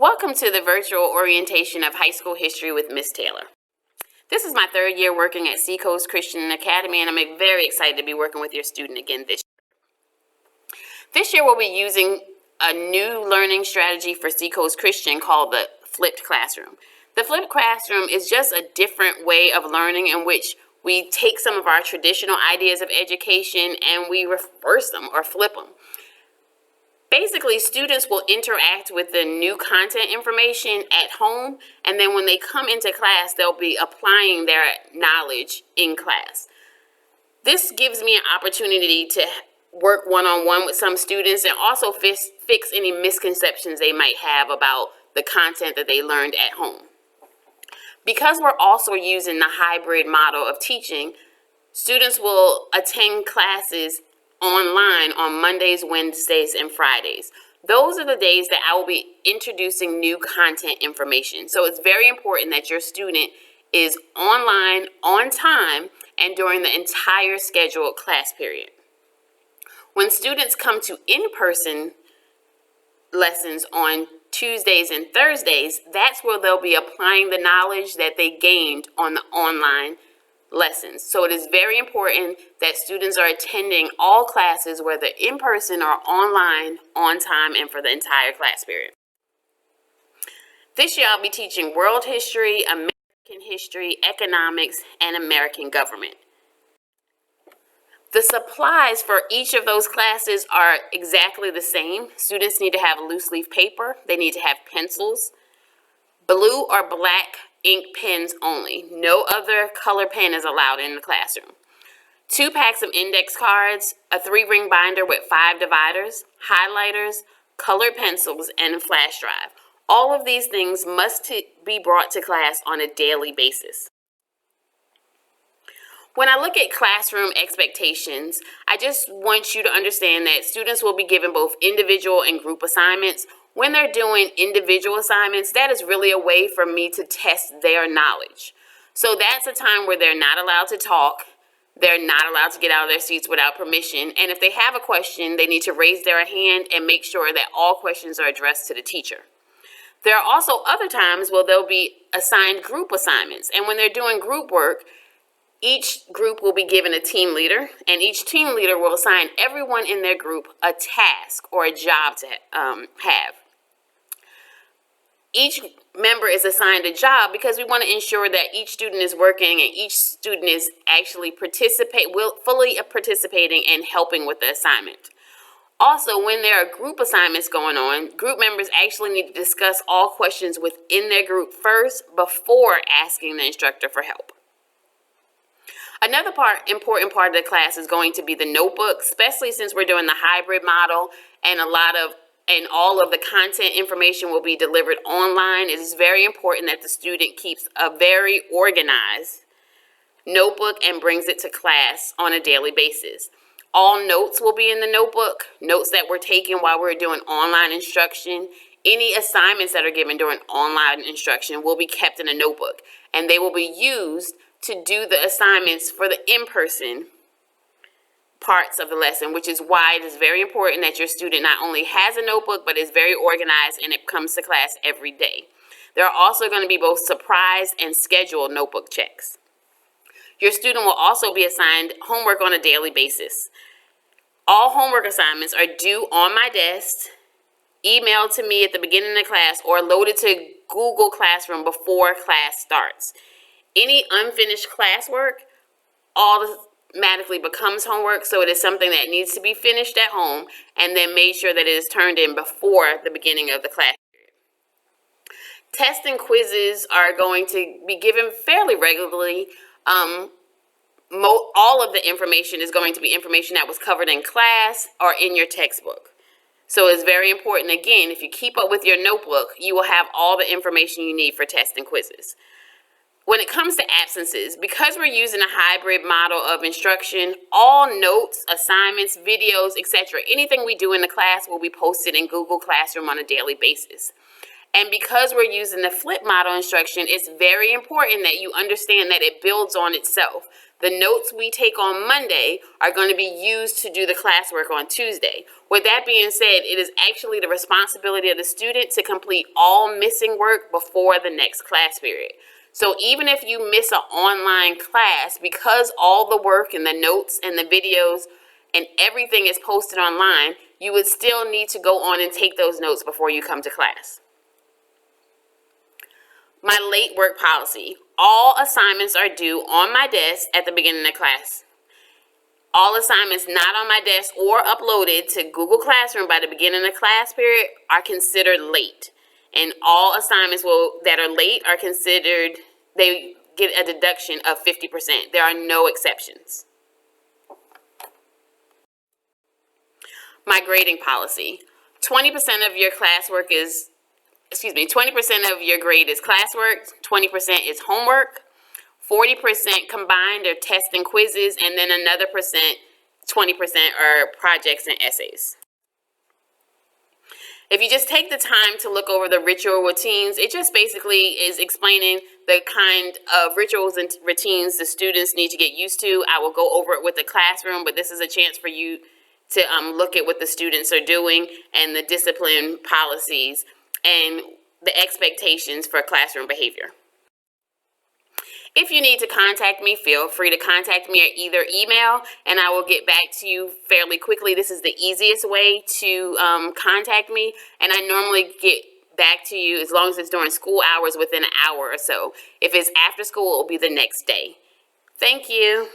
Welcome to the virtual orientation of high school history with Miss Taylor. This is my third year working at Seacoast Christian Academy, and I'm very excited to be working with your student again this year. This year we'll be using a new learning strategy for Seacoast Christian called the flipped classroom. The flipped classroom is just a different way of learning in which we take some of our traditional ideas of education and we reverse them or flip them. Basically, students will interact with the new content information at home, and then when they come into class, they'll be applying their knowledge in class. This gives me an opportunity to work one-on-one with some students and also fix any misconceptions they might have about the content that they learned at home. Because we're also using the hybrid model of teaching, students will attend classes online on Mondays, Wednesdays, and Fridays. Those are the days that I will be introducing new content information. So it's very important that your student is online, on time, and during the entire scheduled class period. When students come to in-person lessons on Tuesdays and Thursdays, that's where they'll be applying the knowledge that they gained on the online lessons. So it is very important that students are attending all classes, whether in person or online, on time, and for the entire class period. This year I'll be teaching world history, American history, economics, and American government. The supplies for each of those classes are exactly the same. Students need to have loose leaf paper. They need to have pencils, blue or black ink pens only. No other color pen is allowed in the classroom. 2 packs of index cards, a 3-ring binder with 5 dividers, highlighters, colored pencils, and a flash drive. All of these things must be brought to class on a daily basis. When I look at classroom expectations, I just want you to understand that students will be given both individual and group assignments. When they're doing individual assignments, that is really a way for me to test their knowledge. So that's a time where they're not allowed to talk, they're not allowed to get out of their seats without permission, and if they have a question, they need to raise their hand and make sure that all questions are addressed to the teacher. There are also other times where they'll be assigned group assignments, and when they're doing group work, each group will be given a team leader, and each team leader will assign everyone in their group a task or a job to have. Each member is assigned a job because we want to ensure that each student is working and each student is actually fully participating and helping with the assignment. Also, when there are group assignments going on, group members actually need to discuss all questions within their group first before asking the instructor for help. Another important part of the class is going to be the notebook, especially since we're doing the hybrid model and all of the content information will be delivered online. It is very important that the student keeps a very organized notebook and brings it to class on a daily basis. All notes will be in the notebook, notes that were taken while we're doing online instruction. Any assignments that are given during online instruction will be kept in a notebook, and they will be used to do the assignments for the in-person parts of the lesson, which is why it is very important that your student not only has a notebook, but is very organized and it comes to class every day. There are also going to be both surprise and scheduled notebook checks. Your student will also be assigned homework on a daily basis. All homework assignments are due on my desk, emailed to me at the beginning of the class, or loaded to Google Classroom before class starts. Any unfinished classwork automatically becomes homework, so it is something that needs to be finished at home and then made sure that it is turned in before the beginning of the class period. Tests and quizzes are going to be given fairly regularly. All of the information is going to be information that was covered in class or in your textbook. So it's very important, again, if you keep up with your notebook, you will have all the information you need for tests and quizzes. When it comes to absences, because we're using a hybrid model of instruction, all notes, assignments, videos, etc., anything we do in the class will be posted in Google Classroom on a daily basis. And because we're using the flip model instruction, it's very important that you understand that it builds on itself. The notes we take on Monday are going to be used to do the classwork on Tuesday. With that being said, it is actually the responsibility of the student to complete all missing work before the next class period. So even if you miss an online class, because all the work and the notes and the videos and everything is posted online, you would still need to go on and take those notes before you come to class. My late work policy. All assignments are due on my desk at the beginning of class. All assignments not on my desk or uploaded to Google Classroom by the beginning of class period are considered late. And all assignments that are late are considered, they get a deduction of 50%. There are no exceptions. My grading policy. 20% of your classwork is 20% of your grade is classwork, 20% is homework, 40% combined are tests and quizzes, and then another 20% are projects and essays. If you just take the time to look over the ritual routines, it just basically is explaining the kind of rituals and routines the students need to get used to. I will go over it with the classroom, but this is a chance for you to look at what the students are doing and the discipline policies and the expectations for classroom behavior. If you need to contact me, feel free to contact me at either email, and I will get back to you fairly quickly. This is the easiest way to contact me, and I normally get back to you as long as it's during school hours within an hour or so. If it's after school, it will be the next day. Thank you.